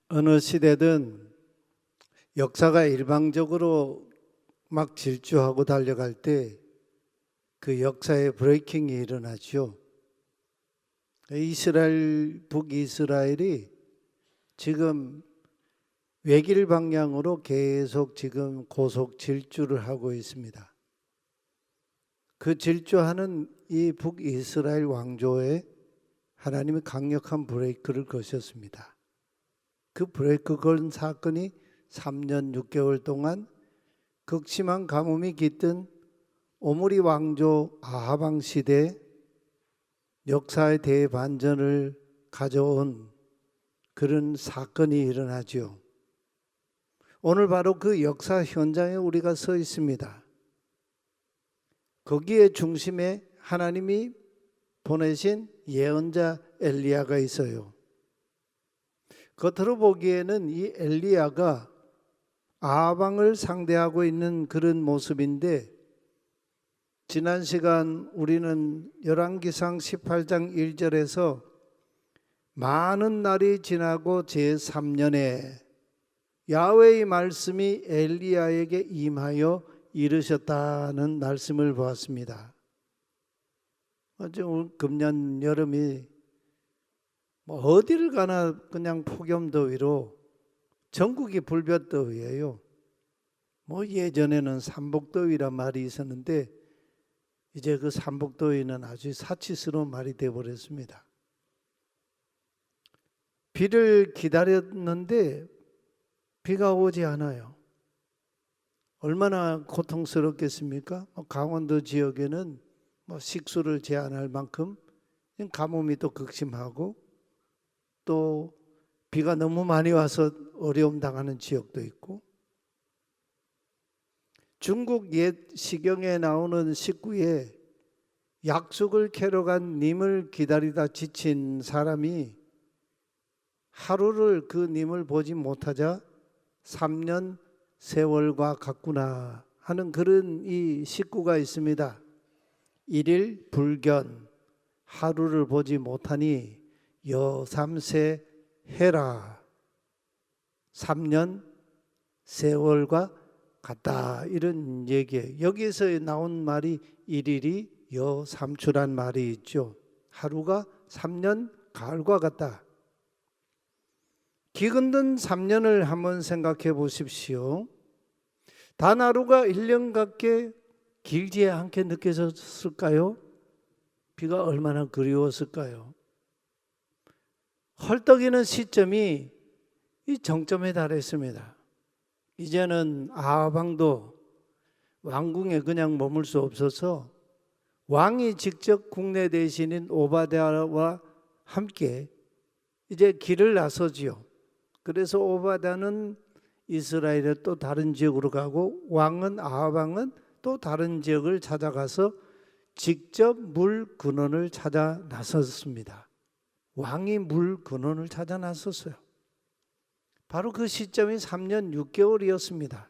어느 시대든 역사가 일방적으로 막 질주하고 달려갈 때 그 역사의 브레이킹이 일어나죠. 북이스라엘이 지금 외길 방향으로 계속 지금 고속 질주를 하고 있습니다. 그 질주하는 이 북이스라엘 왕조에 하나님이 강력한 브레이크를 거셨습니다. 그 브레이크 건 사건이 3년 6개월 동안 극심한 가뭄이 깃든 오므리 왕조 아하방 시대 역사의 대반전을 가져온 그런 사건이 일어나죠. 오늘 바로 그 역사 현장에 우리가 서 있습니다. 거기에 중심에 하나님이 보내신 예언자 엘리야가 있어요. 겉으로 보기에는 이 엘리야가 아하방을 상대하고 있는 그런 모습인데, 지난 시간 우리는 열왕기상 18장 1절에서 많은 날이 지나고 제3년에 야훼의 말씀이 엘리야에게 임하여 이르셨다는 말씀을 보았습니다. 금년 여름이 어디를 가나 그냥 폭염더위로 전국이 불볕더위예요. 예전에는 삼복더위란 말이 있었는데 이제 그 삼복더위는 아주 사치스러운 말이 되어버렸습니다. 비를 기다렸는데 비가 오지 않아요. 얼마나 고통스럽겠습니까? 강원도 지역에는 식수를 제한할 만큼 가뭄이 또 극심하고, 또 비가 너무 많이 와서 어려움 당하는 지역도 있고, 중국 옛 시경에 나오는 식구에 약속을 캐러 간 님을 기다리다 지친 사람이 하루를 그 님을 보지 못하자 3년 세월과 같구나 하는 그런 이 식구가 있습니다. 일일 불견, 하루를 보지 못하니 여삼세 해라, 3년 세월과 같다, 이런 얘기예요. 여기에서 나온 말이 일일이 여삼추란 말이 있죠. 하루가 3년 가을과 같다. 기근든 3년을 한번 생각해 보십시오. 단 하루가 1년 같게 길지 않게 느껴졌을까요? 비가 얼마나 그리웠을까요? 헐떡이는 시점이 이 정점에 달했습니다. 이제는 아하방도 왕궁에 그냥 머물 수 없어서 왕이 직접 국내 대신인 오바댜와 함께 이제 길을 나서지요. 그래서 오바댜는 이스라엘의 또 다른 지역으로 가고, 왕은 아하방은 또 다른 지역을 찾아가서 직접 물 근원을 찾아 나섰습니다. 왕이 물 근원을 찾아 나섰어요. 바로 그 시점이 3년 6개월이었습니다.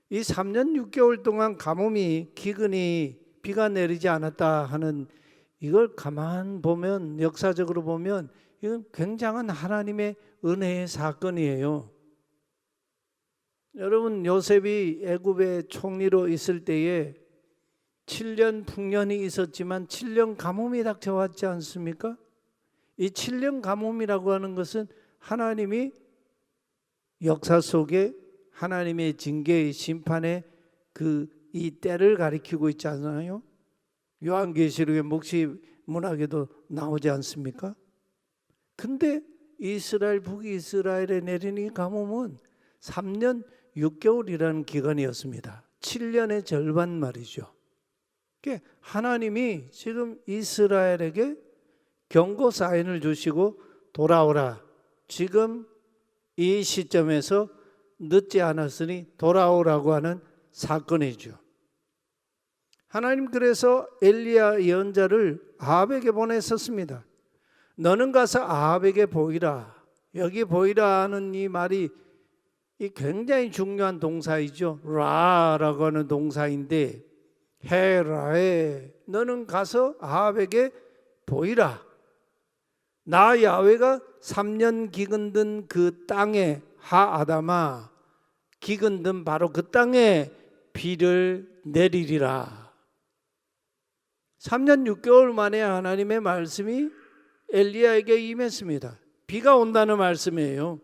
이 3년 6개월 동안 가뭄이, 기근이, 비가 내리지 않았다 하는 이걸 가만 보면, 역사적으로 보면 이건 굉장한 하나님의 은혜의 사건이에요. 여러분, 요셉이 애굽의 총리로 있을 때에 7년 풍년이 있었지만 7년 가뭄이 닥쳐왔지 않습니까? 이 7년 가뭄이라고 하는 것은 하나님이 역사 속에 하나님의 징계의 심판의 이 때를 가리키고 있지 않아요? 요한계시록의 묵시 문학에도 나오지 않습니까? 근데 북이스라엘에 내린 이 가뭄은 3년 6개월이라는 기간이었습니다. 7년의 절반 말이죠. 하나님이 지금 이스라엘에게 경고 사인을 주시고 돌아오라, 지금 이 시점에서 늦지 않았으니 돌아오라고 하는 사건이죠. 하나님 그래서 엘리야 예언자를 아합에게 보냈었습니다. 너는 가서 아합에게 보이라. 여기 보이라 하는 이 말이 이 굉장히 중요한 동사이죠. 라라고 하는 동사인데, 헤라에 너는 가서 아합에게 보이라. 나 야훼가 3년 기근든 그 땅에 하 아담아 기근든 바로 그 땅에 비를 내리리라. 3년 6개월 만에 하나님의 말씀이 엘리야에게 임했습니다. 비가 온다는 말씀이에요.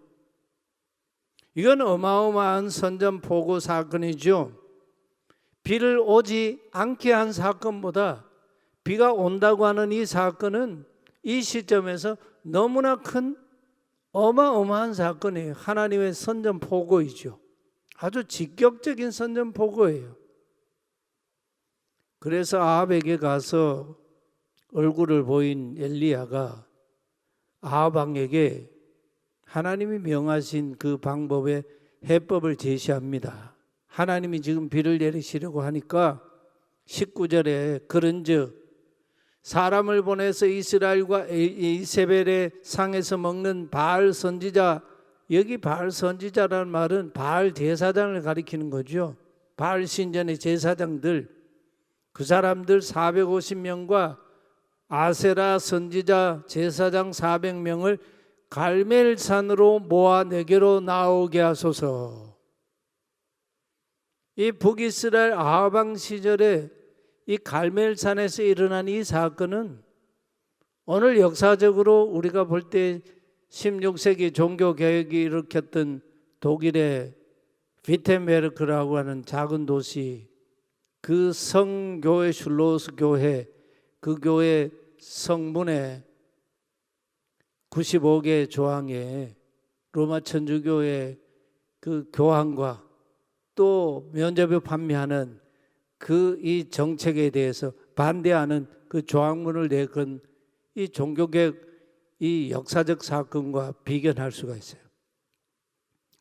이건 어마어마한 선전포고 사건이죠. 비를 오지 않게 한 사건보다 비가 온다고 하는 이 사건은 이 시점에서 너무나 큰 어마어마한 사건이에요. 하나님의 선전포고이죠. 아주 직격적인 선전포고예요. 그래서 아합에게 가서 얼굴을 보인 엘리야가 아합 왕에게 하나님이 명하신 그 방법의 해법을 제시합니다. 하나님이 지금 비를 내리시려고 하니까 19절에 그런즉 사람을 보내서 이스라엘과 이세벨의 상에서 먹는 바알 선지자, 여기 바알 선지자라는 말은 바알 제사장을 가리키는 거죠. 바알 신전의 제사장들, 그 사람들 450명과 아세라 선지자 제사장 400명을 갈멜산으로 모아 내게로 나오게 하소서. 이 북이스라엘 아합 왕 시절에 이 갈멜산에서 일어난 이 사건은 오늘 역사적으로 우리가 볼 때 16세기 종교개혁이 일으켰던 독일의 비텐베르크라고 하는 작은 도시, 그 성교회 슐로스 교회, 그 교회 성문에 95개 조항에 로마 천주교의 그 교황과 또 면죄부 판매하는 그 이 정책에 대해서 반대하는 그 조항문을 내건 이 종교개혁 이 역사적 사건과 비견할 수가 있어요.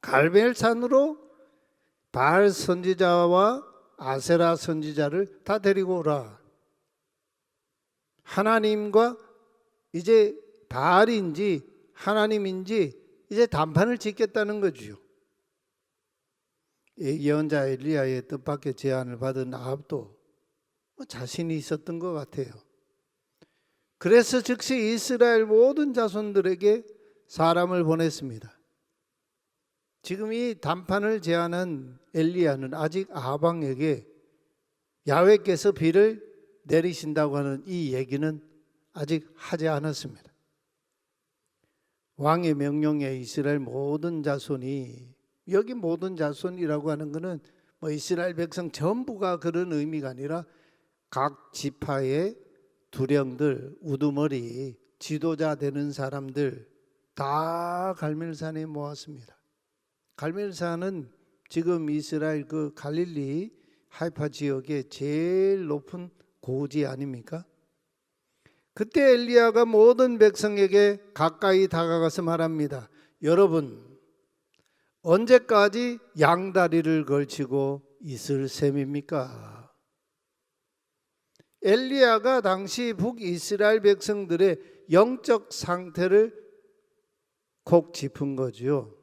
갈멜산으로 바알 선지자와 아세라 선지자를 다 데리고 오라. 하나님과 이제 바알인지 하나님인지 이제 단판을 짓겠다는 거죠. 예언자 엘리야의 뜻밖의 제안을 받은 아합도 자신이 있었던 것 같아요. 그래서 즉시 이스라엘 모든 자손들에게 사람을 보냈습니다. 지금 이 단판을 제안한 엘리야는 아직 아합 왕에게 야훼께서 비를 내리신다고 하는 이 얘기는 아직 하지 않았습니다. 왕의 명령에 이스라엘 모든 자손이, 여기 모든 자손이라고 하는 것은 뭐 이스라엘 백성 전부가 그런 의미가 아니라 각 지파의 두령들, 우두머리, 지도자 되는 사람들 다 갈멜산에 모았습니다. 갈멜산은 지금 이스라엘 그 갈릴리 하이파 지역의 제일 높은 고지 아닙니까? 그때 엘리야가 모든 백성에게 가까이 다가가서 말합니다. 여러분, 언제까지 양다리를 걸치고 있을 셈입니까? 엘리야가 당시 북이스라엘 백성들의 영적 상태를 콕 짚은 거죠.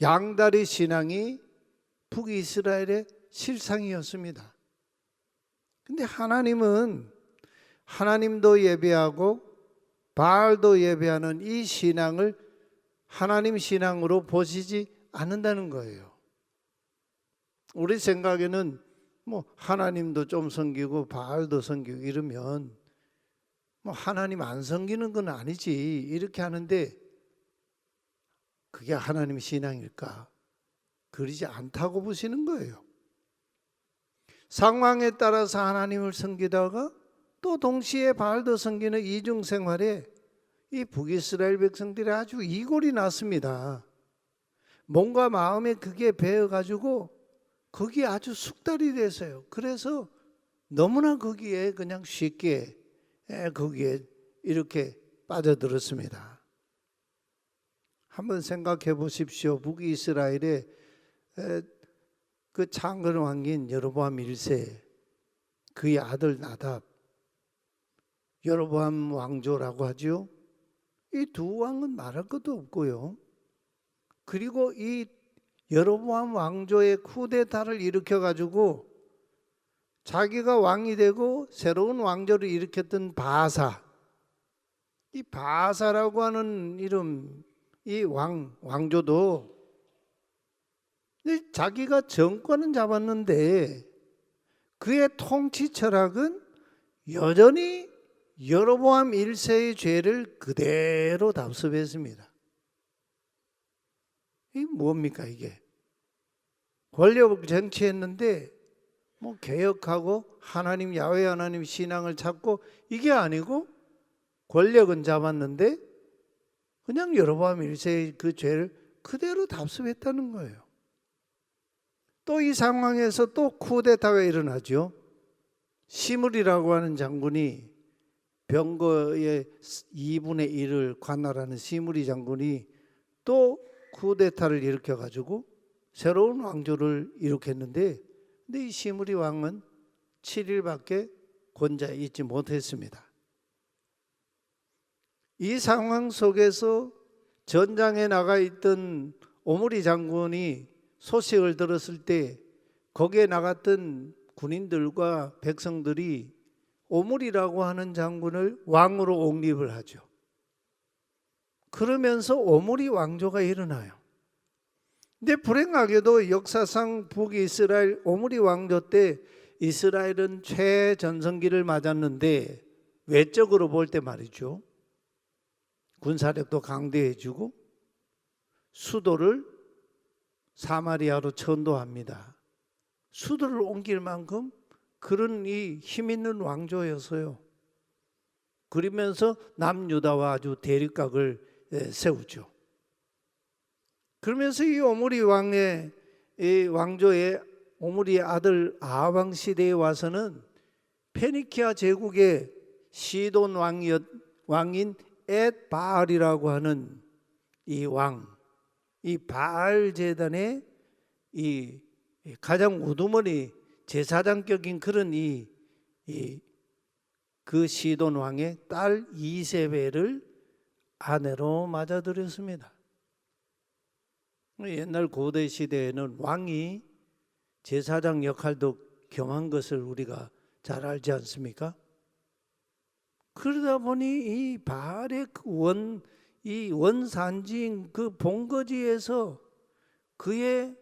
양다리 신앙이 북이스라엘의 실상이었습니다. 근데 하나님은 하나님도 예배하고 바알도 예배하는 이 신앙을 하나님 신앙으로 보시지 않는다는 거예요. 우리 생각에는 뭐 하나님도 좀 섬기고 바알도 섬기고 이러면 뭐 하나님 안 섬기는 건 아니지 이렇게 하는데 그게 하나님 신앙일까? 그러지 않다고 보시는 거예요. 상황에 따라서 하나님을 섬기다가 또 동시에 바알도 섬기는 이중 생활에 이 북이스라엘 백성들이 아주 이골이 났습니다. 몸과 마음에 그게 배어가지고 거기에 아주 숙달이 됐어요. 그래서 너무나 거기에 그냥 쉽게 거기에 이렇게 빠져들었습니다. 한번 생각해 보십시오. 북이스라엘의 그 창건 왕인 여로보암 1세, 그의 아들 나답, 여로보암 왕조라고 하죠. 이 두 왕은 말할 것도 없고요. 그리고 이 여로보암 왕조의 쿠데타를 일으켜가지고 자기가 왕이 되고 새로운 왕조를 일으켰던 바사, 이 바사라고 하는 이름, 이 왕조도 자기가 정권은 잡았는데 그의 통치 철학은 여전히 여로보암 1세의 죄를 그대로 답습했습니다. 이게 뭡니까 이게? 권력 정치했는데 뭐 개혁하고 하나님 야훼 하나님 신앙을 찾고 이게 아니고 권력은 잡았는데 그냥 여로보암 1세의 그 죄를 그대로 답습했다는 거예요. 또 이 상황에서 또 쿠데타가 일어나죠. 시므리라고 하는 장군이 병거의 2분의 1을 관할하는 시므리 장군이 또 쿠데타를 일으켜가지고 새로운 왕조를 일으켰는데 근데 이 시므리 왕은 7일밖에 권좌에 있지 못했습니다. 이 상황 속에서 전장에 나가 있던 오므리 장군이 소식을 들었을 때 거기에 나갔던 군인들과 백성들이 오므리라고 하는 장군을 왕으로 옹립을 하죠. 그러면서 오므리 왕조가 일어나요. 근데 불행하게도 역사상 북이스라엘 오므리 왕조 때 이스라엘은 최전성기를 맞았는데 외적으로 볼 때 말이죠. 군사력도 강대해지고 수도를 사마리아로 천도합니다. 수도를 옮길 만큼 그런 이 힘 있는 왕조였어요. 그러면서 남유다와 아주 대립각을 세우죠. 그러면서 이 오므리 왕의 이 왕조의 오므리의 아들 아합 시대에 와서는 페니키아 제국의 시돈 왕인 엣바알이라고 하는 이 왕, 이 바알 제단의 이 가장 우두머리 제사장격인 그런 그 시돈 왕의 딸 이세벨을 아내로 맞아들였습니다. 옛날 고대 시대에는 왕이 제사장 역할도 겸한 것을 우리가 잘 알지 않습니까? 그러다 보니 이 바알의 이 원산지인 그 본거지에서 그의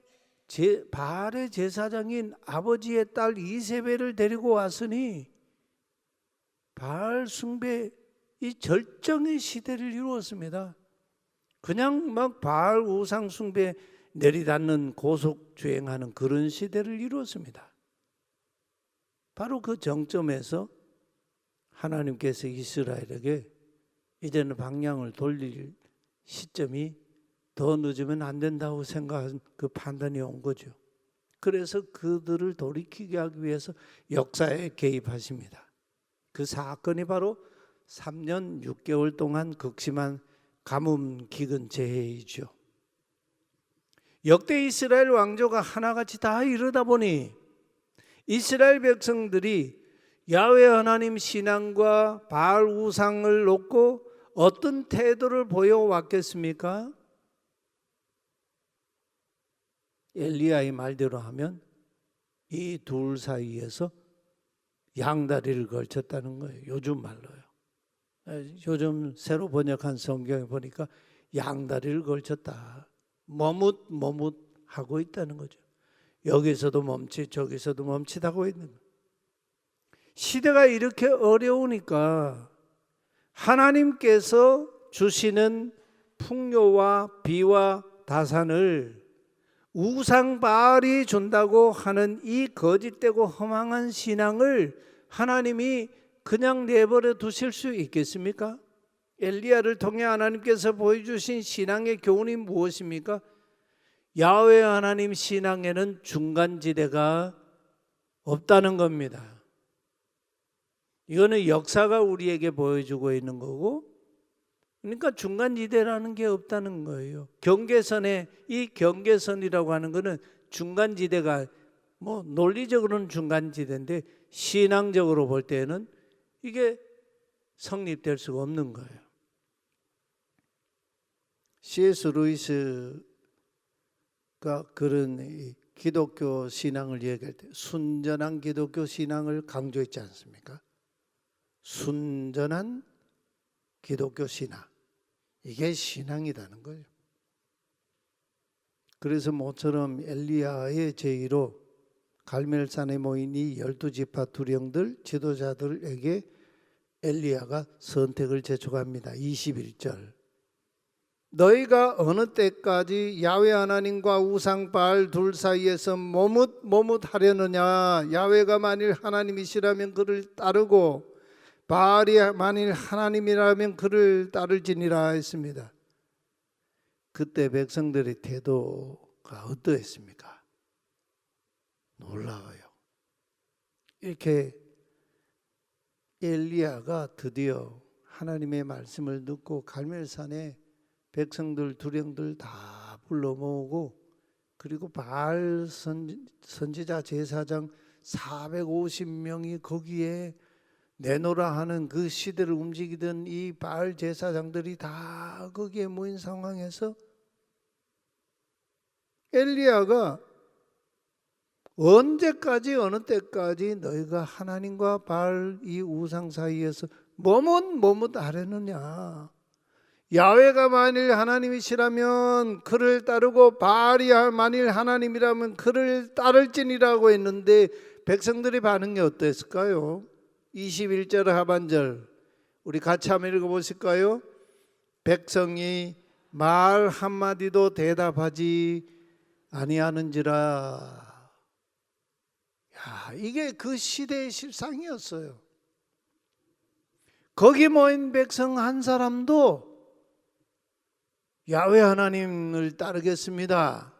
바알의 제사장인 아버지의 딸 이세벨을 데리고 왔으니 바알 숭배 이 절정의 시대를 이루었습니다. 그냥 막 바알 우상 숭배 내리닫는 고속 주행하는 그런 시대를 이루었습니다. 바로 그 정점에서 하나님께서 이스라엘에게 이제는 방향을 돌릴 시점이 더 늦으면 안 된다고 생각한 그 판단이 온 거죠. 그래서 그들을 돌이키게 하기 위해서 역사에 개입하십니다. 그 사건이 바로 3년 6개월 동안 극심한 가뭄 기근 재해이죠. 역대 이스라엘 왕조가 하나같이 다 이러다 보니 이스라엘 백성들이 야훼 하나님 신앙과 바알 우상을 놓고 어떤 태도를 보여왔겠습니까? 엘리야의 말대로 하면 이 둘 사이에서 양다리를 걸쳤다는 거예요. 요즘 말로요. 요즘 새로 번역한 성경에 보니까 양다리를 걸쳤다. 머뭇하고 있다는 거죠. 여기서도 멈칫 저기서도 멈칫하고 있는 거예요. 시대가 이렇게 어려우니까 하나님께서 주시는 풍요와 비와 다산을 우상 바알이 준다고 하는 이 거짓되고 허망한 신앙을 하나님이 그냥 내버려 두실 수 있겠습니까? 엘리야를 통해 하나님께서 보여주신 신앙의 교훈이 무엇입니까? 야훼 하나님 신앙에는 중간지대가 없다는 겁니다. 이거는 역사가 우리에게 보여주고 있는 거고, 그러니까 중간지대라는 게 없다는 거예요. 이 경계선이라고 하는 거는 중간지대가 뭐 논리적으로는 중간지대인데 신앙적으로 볼 때는 이게 성립될 수가 없는 거예요. C.S. 루이스가 그런 기독교 신앙을 얘기할 때 순전한 기독교 신앙을 강조했지 않습니까? 순전한 기독교 신앙. 이게 신앙이라는 거예요. 그래서 모처럼 엘리야의 제의로 갈멜산에 모인 이 12지파 두령들 지도자들에게 엘리야가 선택을 제촉합니다. 21절. 너희가 어느 때까지 야훼 하나님과 우상 바알 둘 사이에서 머뭇하려느냐. 야훼가 만일 하나님이시라면 그를 따르고 바알이 만일 하나님이라면 그를 따를지니라 했습니다. 그때 백성들의 태도가 어떠했습니까? 놀라워요. 이렇게 엘리야가 드디어 하나님의 말씀을 듣고 갈멜산에 백성들 두령들 다 불러 모으고 그리고 바알 선지자 제사장 450명이 거기에 내노라 하는 그 시대를 움직이던 이 바알 제사장들이 다 거기에 모인 상황에서 엘리야가 언제까지 어느 때까지 너희가 하나님과 바알 이 우상 사이에서 머뭇하려느냐. 야훼가 만일 하나님이시라면 그를 따르고 바알이 만일 하나님이라면 그를 따를지니라고 했는데 백성들의 반응이 어땠을까요? 21절 하반절 우리 같이 한번 읽어보실까요? 백성이 말 한마디도 대답하지 아니하는지라. 야, 이게 그 시대의 실상이었어요. 거기 모인 백성 한 사람도 야훼 하나님을 따르겠습니다.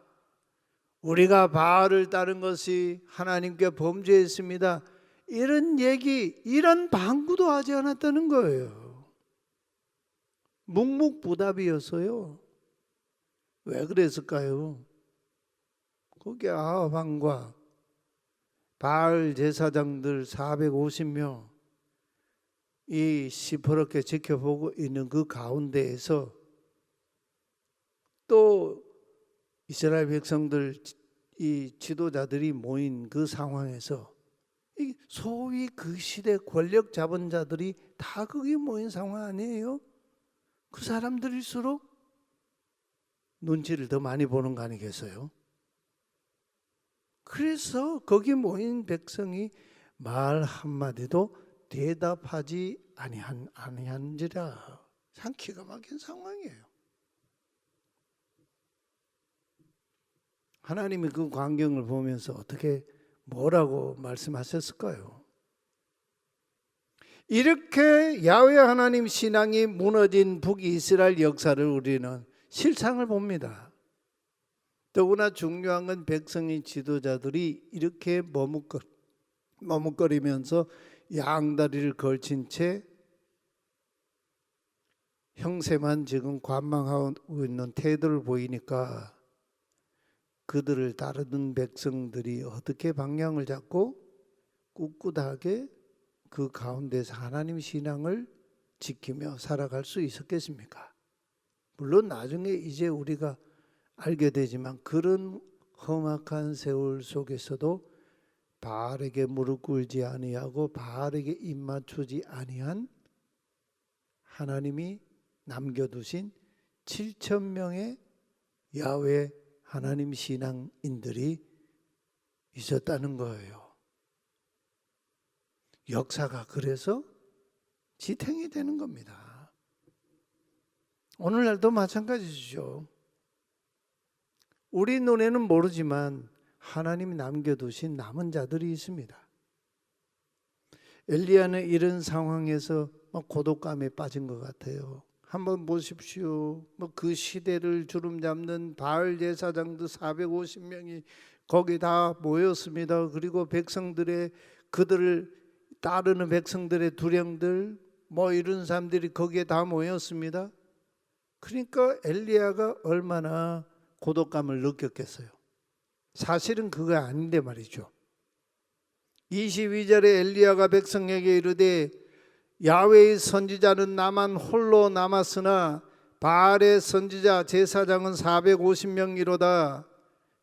우리가 바알을 따른 것이 하나님께 범죄했습니다. 이런 얘기, 이런 방구도 하지 않았다는 거예요. 묵묵부답이었어요. 왜 그랬을까요? 거기 아합 왕과 바알 제사장들 450명 이 시퍼렇게 지켜보고 있는 그 가운데에서 또 이스라엘 백성들 이 지도자들이 모인 그 상황에서 이 소위 그 시대 권력 잡은 자들이 다 거기 모인 상황 아니에요? 그 사람들일수록 눈치를 더 많이 보는 거 아니겠어요? 그래서 거기 모인 백성이 말 한마디도 대답하지 아니한지라. 참 기가 막힌 상황이에요. 하나님이 그 광경을 보면서 어떻게 뭐라고 말씀하셨을까요? 이렇게 야훼 하나님 신앙이 무너진 북이스라엘 역사를 우리는 실상을 봅니다. 더구나 중요한 건 백성의 지도자들이 이렇게 머뭇거리면서 양다리를 걸친 채 형세만 지금 관망하고 있는 태도를 보이니까 그들을 따르던 백성들이 어떻게 방향을 잡고 꿋꿋하게 그 가운데서 하나님 신앙을 지키며 살아갈 수 있었겠습니까? 물론 나중에 이제 우리가 알게 되지만 그런 험악한 세월 속에서도 바알에게 무릎 꿇지 아니하고 바알에게 입 맞추지 아니한 하나님이 남겨두신 7,000명의 야훼 하나님 신앙인들이 있었다는 거예요. 역사가 그래서 지탱이 되는 겁니다. 오늘날도 마찬가지죠. 우리 눈에는 모르지만 하나님이 남겨두신 남은 자들이 있습니다. 엘리야는 이런 상황에서 고독감에 빠진 것 같아요. 한번 보십시오. 그 시대를 주름잡는 바알 제사장들 450명이 거기 다 모였습니다. 그리고 백성들의 그들을 따르는 백성들의 두령들 이런 사람들이 거기에 다 모였습니다. 그러니까 엘리야가 얼마나 고독감을 느꼈겠어요. 사실은 그거 아닌데 말이죠. 22절에 엘리야가 백성에게 이르되 야훼의 선지자는 나만 홀로 남았으나 바알의 선지자 제사장은 450명이로다.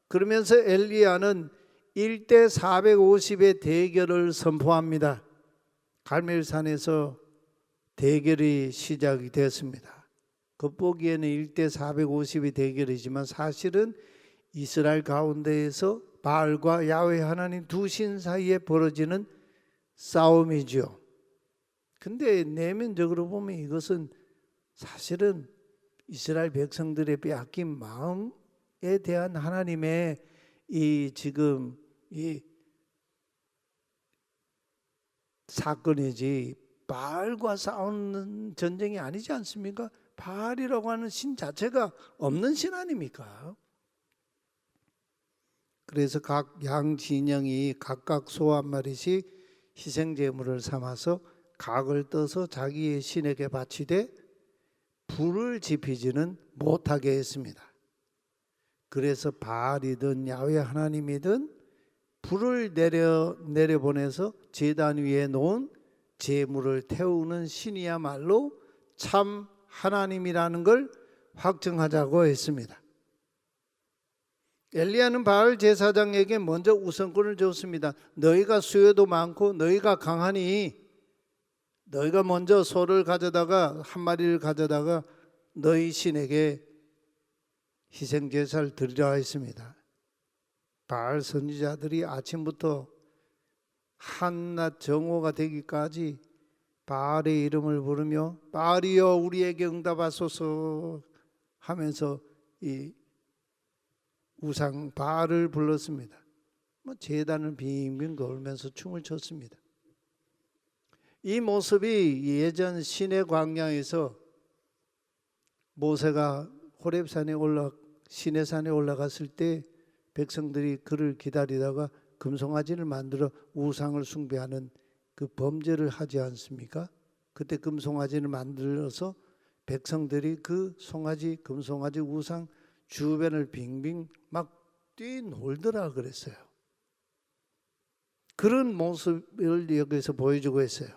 그러면서 엘리야는 1대 450의 대결을 선포합니다. 갈멜산에서 대결이 시작이 됐습니다. 겉보기에는 1대 450이 대결이지만 사실은 이스라엘 가운데에서 바알과 야훼 하나님 두 신 사이에 벌어지는 싸움이죠. 근데 내면적으로 보면 이것은 사실은 이스라엘 백성들의 빼앗긴 마음에 대한 하나님의 이 지금 이 사건이지 바알과 싸우는 전쟁이 아니지 않습니까? 바알이라고 하는 신 자체가 없는 신 아닙니까? 그래서 각 양 진영이 각각 소 한 마리씩 희생 제물을 삼아서 각을 떠서 자기의 신에게 바치되 불을 지피지는 못하게 했습니다. 그래서 바알이든 야훼 하나님이든 불을 내려보내서 제단 위에 놓은 제물을 태우는 신이야말로 참 하나님이라는 걸 확증하자고 했습니다. 엘리야는 바알 제사장에게 먼저 우선권을 줬습니다. 너희가 수요도 많고 너희가 강하니 너희가 먼저 소를 가져다가 한 마리를 가져다가 너희 신에게 희생 제사를 드리라 했습니다. 바알 선지자들이 아침부터 한낮 정오가 되기까지 바알의 이름을 부르며 바알이여 우리에게 응답하소서 하면서 이 우상 바알을 불렀습니다. 제단을 빙빙 돌면서 춤을 췄습니다. 이 모습이 예전 시내 광야에서 모세가 호렙산에 시내산에 올라갔을 때 백성들이 그를 기다리다가 금송아지를 만들어 우상을 숭배하는 그 범죄를 하지 않습니까? 그때 금송아지를 만들어서 백성들이 그 금송아지 우상 주변을 빙빙 막 뛰놀더라 그랬어요. 그런 모습을 여기서 보여주고 있어요.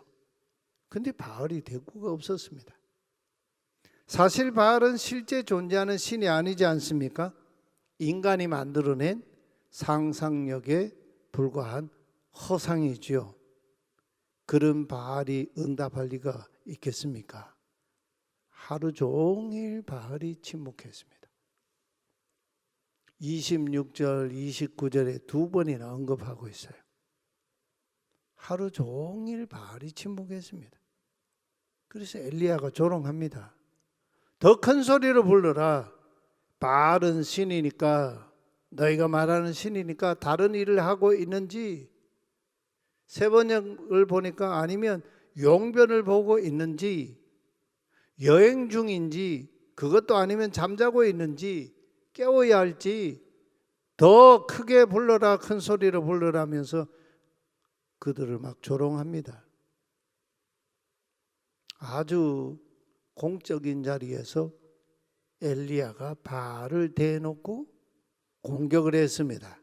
근데 바알이 대꾸가 없었습니다. 사실 바알은 실제 존재하는 신이 아니지 않습니까? 인간이 만들어낸 상상력에 불과한 허상이지요. 그런 바알이 응답할 리가 있겠습니까? 하루 종일 바알이 침묵했습니다. 26절, 29절에 두 번이나 언급하고 있어요. 하루 종일 바알이 침묵했습니다. 그래서 엘리야가 조롱합니다. 더 큰 소리로 불러라. 바알은 신이니까, 너희가 말하는 신이니까 다른 일을 하고 있는지, 세번역을 보니까 아니면 용변을 보고 있는지, 여행 중인지, 그것도 아니면 잠자고 있는지 깨워야 할지 더 크게 불러라, 큰 소리로 불러라면서 그들을 막 조롱합니다. 아주 공적인 자리에서 엘리야가 바알을 대놓고 공격을 했습니다.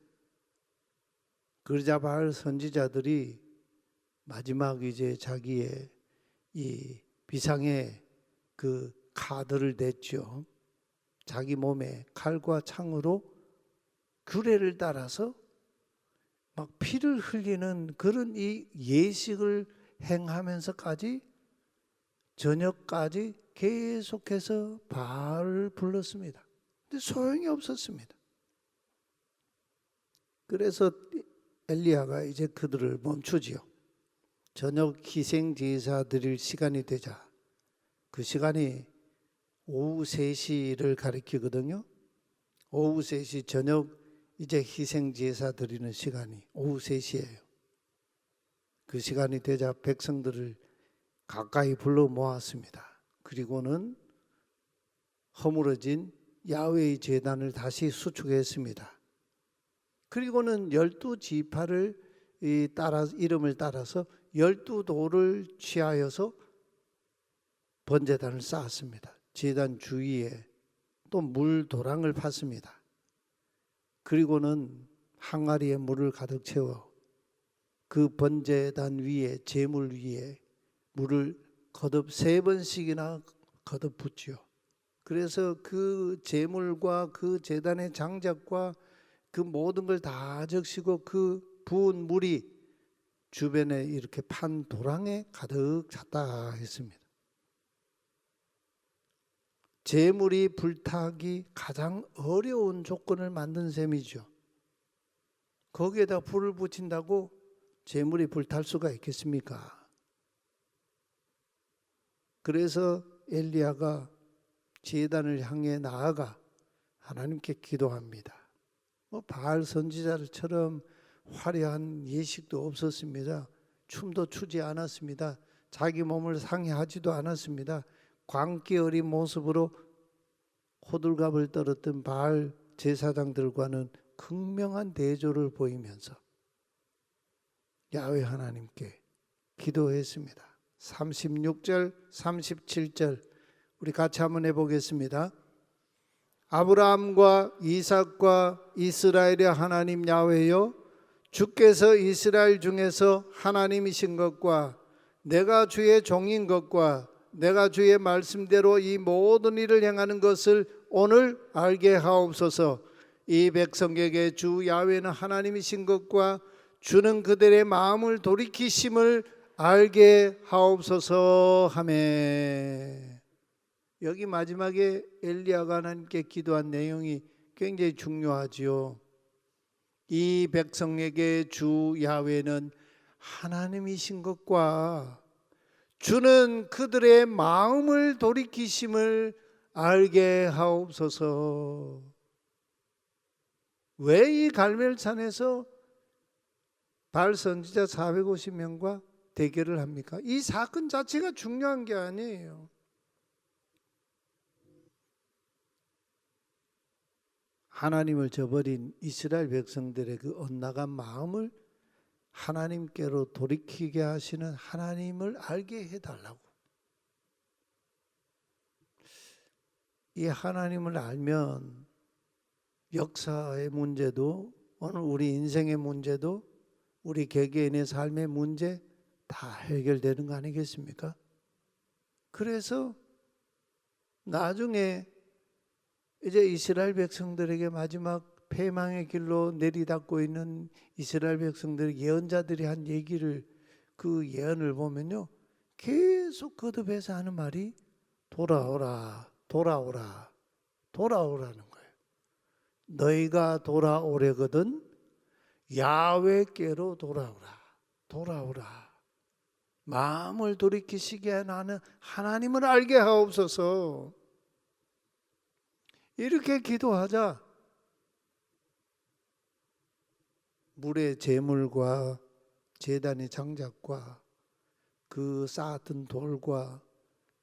그러자 바알 선지자들이 마지막 이제 자기의 이 비상의 그 카드를 냈죠. 자기 몸에 칼과 창으로 규례를 따라서 막 피를 흘리는 그런 이 예식을 행하면서까지 저녁까지 계속해서 바알을 불렀습니다. 근데 소용이 없었습니다. 그래서 엘리야가 이제 그들을 멈추지요. 저녁 희생 제사 드릴 시간이 되자, 그 시간이 오후 3시를 가리키거든요. 오후 3시 저녁 이제 희생 제사 드리는 시간이 오후 3시예요. 그 시간이 되자 백성들을 가까이 불러 모았습니다. 그리고는 허물어진 야훼의 제단을 다시 수축했습니다. 그리고는 12지파를 이름을 따라서 12돌을 취하여서 번제단을 쌓았습니다. 제단 주위에 또 물도랑을 팠습니다. 그리고는 항아리에 물을 가득 채워 그 번제단 위에, 제물 위에 물을 거듭 3번씩이나 거듭 붓지요. 그래서 그 제물과 그 제단의 장작과 그 모든 걸 다 적시고 그 부은 물이 주변에 이렇게 판 도랑에 가득 찼다 했습니다. 재물이 불타기 가장 어려운 조건을 만든 셈이죠. 거기에다 불을 붙인다고 재물이 불탈 수가 있겠습니까? 그래서 엘리야가 제단을 향해 나아가 하나님께 기도합니다. 바알 선지자들처럼 화려한 예식도 없었습니다. 춤도 추지 않았습니다. 자기 몸을 상해하지도 않았습니다. 광기 어린 모습으로 호들갑을 떨었던 바알 제사장들과는 극명한 대조를 보이면서 야훼 하나님께 기도했습니다. 36절, 37절 우리 같이 한번 해보겠습니다. 아브라함과 이삭과 이스라엘의 하나님 야훼여, 주께서 이스라엘 중에서 하나님이신 것과 내가 주의 종인 것과 내가 주의 말씀대로 이 모든 일을 행하는 것을 오늘 알게 하옵소서. 이 백성에게 주 야훼는 하나님이신 것과 주는 그들의 마음을 돌이키심을 알게 하옵소서 하매. 여기 마지막에 엘리야가 하나님께 기도한 내용이 굉장히 중요하지요. 이 백성에게 주 야훼는 하나님이신 것과 주는 그들의 마음을 돌이키심을 알게 하옵소서. 왜 이 갈멜산에서 바알 선지자 450명과 대결을 합니까? 이 사건 자체가 중요한 게 아니에요. 하나님을 저버린 이스라엘 백성들의 그 엇나간 마음을 하나님께로 돌이키게 하시는 하나님을 알게 해달라고. 이 하나님을 알면 역사의 문제도, 오늘 우리 인생의 문제도, 우리 개개인의 삶의 문제 다 해결되는 거 아니겠습니까? 그래서 나중에 이제 이스라엘 백성들에게 마지막 패망의 길로 내리닫고 있는 이스라엘 백성들 예언자들이 한 얘기를, 그 예언을 보면요, 계속 거듭해서 하는 말이 돌아오라, 돌아오라, 돌아오라는 거예요. 너희가 돌아오려거든 야훼께로 돌아오라, 돌아오라. 마음을 돌이키시게 하는 하나님을 알게 하옵소서. 이렇게 기도하자 물의 재물과 제단의 장작과 그 쌓았던 돌과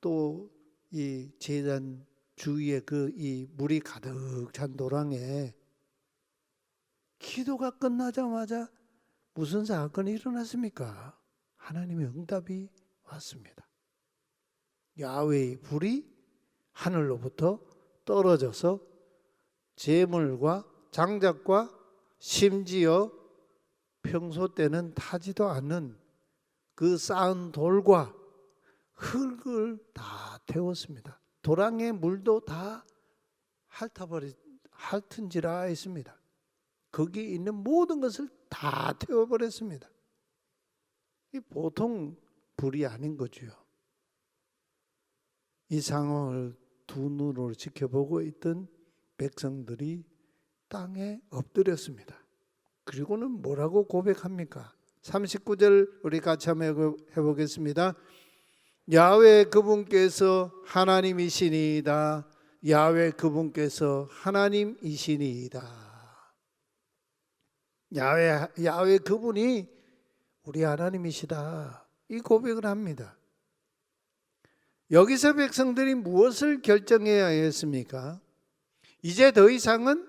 또 이 제단 주위에 그 이 물이 가득 찬 도랑에 기도가 끝나자마자 무슨 사건이 일어났습니까? 하나님의 응답이 왔습니다. 야훼의 불이 하늘로부터 떨어져서 재물과 장작과 심지어 평소 때는 타지도 않는 그 쌓은 돌과 흙을 다 태웠습니다. 도랑의 물도 다 핥은지라 했습니다. 거기 있는 모든 것을 다 태워버렸습니다. 이 보통 불이 아닌 거죠. 이 상황을 두 눈으로 지켜보고 있던 백성들이 땅에 엎드렸습니다. 그리고는 뭐라고 고백합니까? 39절 우리 같이 한번 해보겠습니다. 야훼 그분께서 하나님이시니이다. 야훼 그분께서 하나님이시니이다. 야훼 그분이 우리 하나님이시다. 이 고백을 합니다. 여기서 백성들이 무엇을 결정해야 했습니까? 이제 더 이상은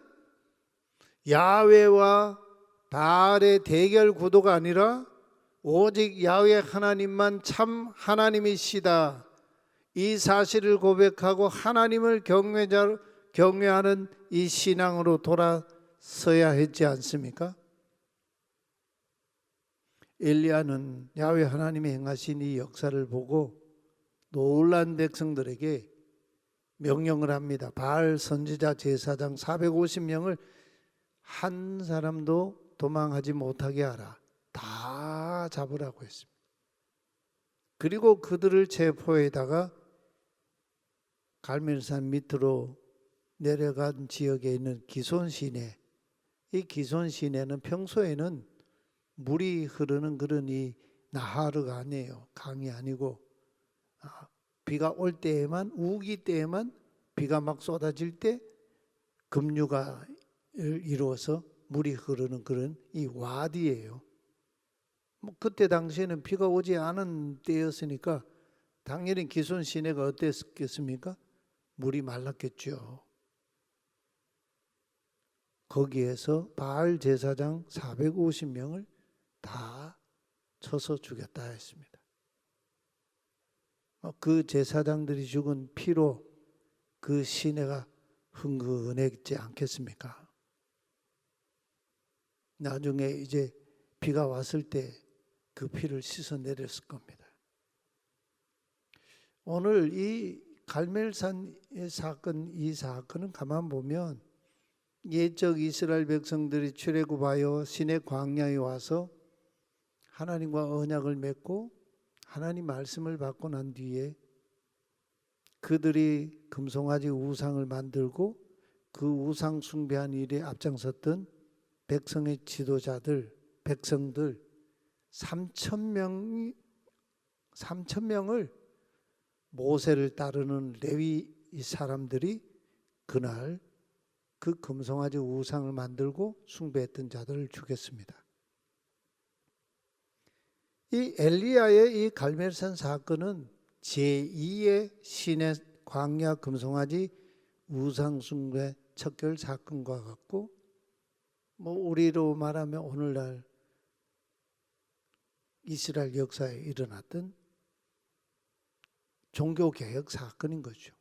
야훼와 바알의 대결 구도가 아니라 오직 야훼 하나님만 참 하나님이시다. 이 사실을 고백하고 하나님을 경외하는 이 신앙으로 돌아서야 했지 않습니까? 엘리야는 야훼 하나님이 행하신 이 역사를 보고 놀란 백성들에게 명령을 합니다. 바알 선지자 제사장 450명을 한 사람도 도망하지 못하게 하라. 다 잡으라고 했습니다. 그리고 그들을 체포에다가 갈멜산 밑으로 내려간 지역에 있는 기손 시내, 이 기손 시내는 평소에는 물이 흐르는 그런 이 나하르가 아니에요. 강이 아니고 비가 올 때에만, 우기 때에만, 비가 막 쏟아질 때 급류가 이루어서 물이 흐르는 그런 이 와디예요. 뭐 그때 당시에는 비가 오지 않은 때였으니까 당연히 기손 시내가 어땠겠습니까? 물이 말랐겠죠. 거기에서 바알 제사장 450명을 다 쳐서 죽였다 했습니다. 그 제사장들이 죽은 피로 그 시내가 흥건해지지 않겠습니까? 나중에 이제 비가 왔을 때 그 피를 씻어내렸을 겁니다. 오늘 이 갈멜산의 사건, 이 사건은 가만 보면 옛적 이스라엘 백성들이 출애굽하여 시내 광야에 와서 하나님과 언약을 맺고 하나님 말씀을 받고 난 뒤에 그들이 금송아지 우상을 만들고 그 우상 숭배한 일에 앞장섰던 백성의 지도자들, 백성들 3,000명을 모세를 따르는 레위 사람들이 그날 그 금송아지 우상을 만들고 숭배했던 자들을 죽였습니다. 이 엘리야의 이 갈멜산 사건은 제2의 시내 광야 금송아지 우상 숭배 척결 사건과 같고, 뭐 우리로 말하면 오늘날 이스라엘 역사에 일어났던 종교개혁 사건인 거죠.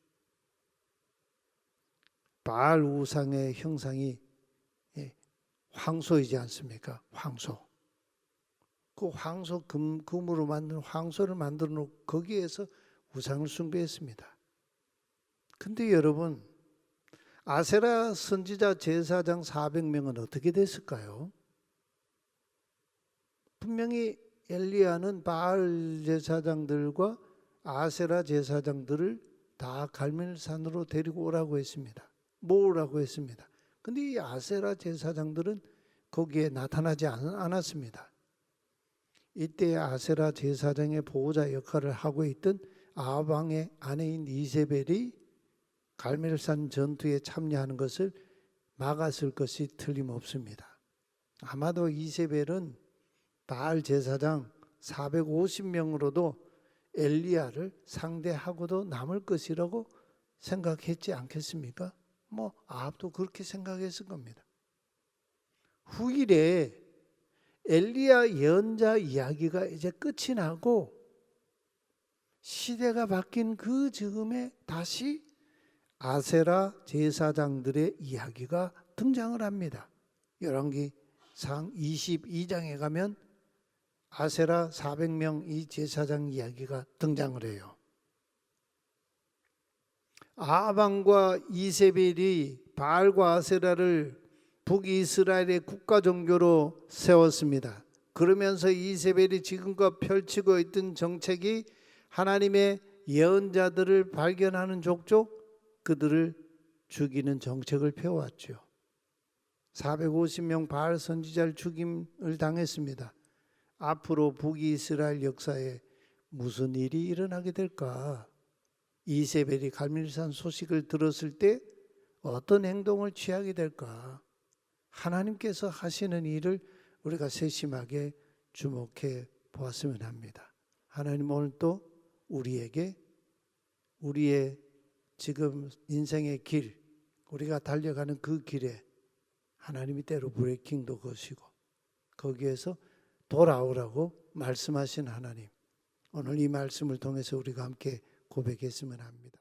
바알 우상의 형상이 황소이지 않습니까? 황소. 그 황소 금으로 만든 황소를 만들어 놓고 거기에서 우상을 숭배했습니다. 근데 여러분, 아세라 선지자 제사장 400명은 어떻게 됐을까요? 분명히 엘리야는 바알 제사장들과 아세라 제사장들을 다 갈멜산으로 데리고 오라고 했습니다. 모으라고 했습니다. 근데 이 아세라 제사장들은 거기에 나타나지 않았습니다. 이때 아세라 제사장의 보호자 역할을 하고 있던 아합 왕의 아내인 이세벨이 갈멜산 전투에 참여하는 것을 막았을 것이 틀림없습니다. 아마도 이세벨은 바알 제사장 450명으로도 엘리야를 상대하고도 남을 것이라고 생각했지 않겠습니까? 뭐 아합도 그렇게 생각했을 겁니다. 후일에 엘리야 예언자 이야기가 이제 끝이 나고 시대가 바뀐 그 즈음에 다시 아세라 제사장들의 이야기가 등장을 합니다. 열왕기상 22장에 가면 아세라 400명 이 제사장 이야기가 등장을 해요. 아합 왕과 이세벨이 바알과 아세라를 북이스라엘의 국가 종교로 세웠습니다. 그러면서 이세벨이 지금껏 펼치고 있던 정책이 하나님의 예언자들을 발견하는 족족 그들을 죽이는 정책을 펴왔죠. 450명 바알 선지자를 죽임을 당했습니다. 앞으로 북이스라엘 역사에 무슨 일이 일어나게 될까? 이세벨이 갈멜산 소식을 들었을 때 어떤 행동을 취하게 될까? 하나님께서 하시는 일을 우리가 세심하게 주목해 보았으면 합니다. 하나님 오늘 또 우리에게 우리의 지금 인생의 길, 우리가 달려가는 그 길에 하나님이 때로 브레이킹도 거시고 거기에서 돌아오라고 말씀하신 하나님, 오늘 이 말씀을 통해서 우리가 함께 고백했으면 합니다.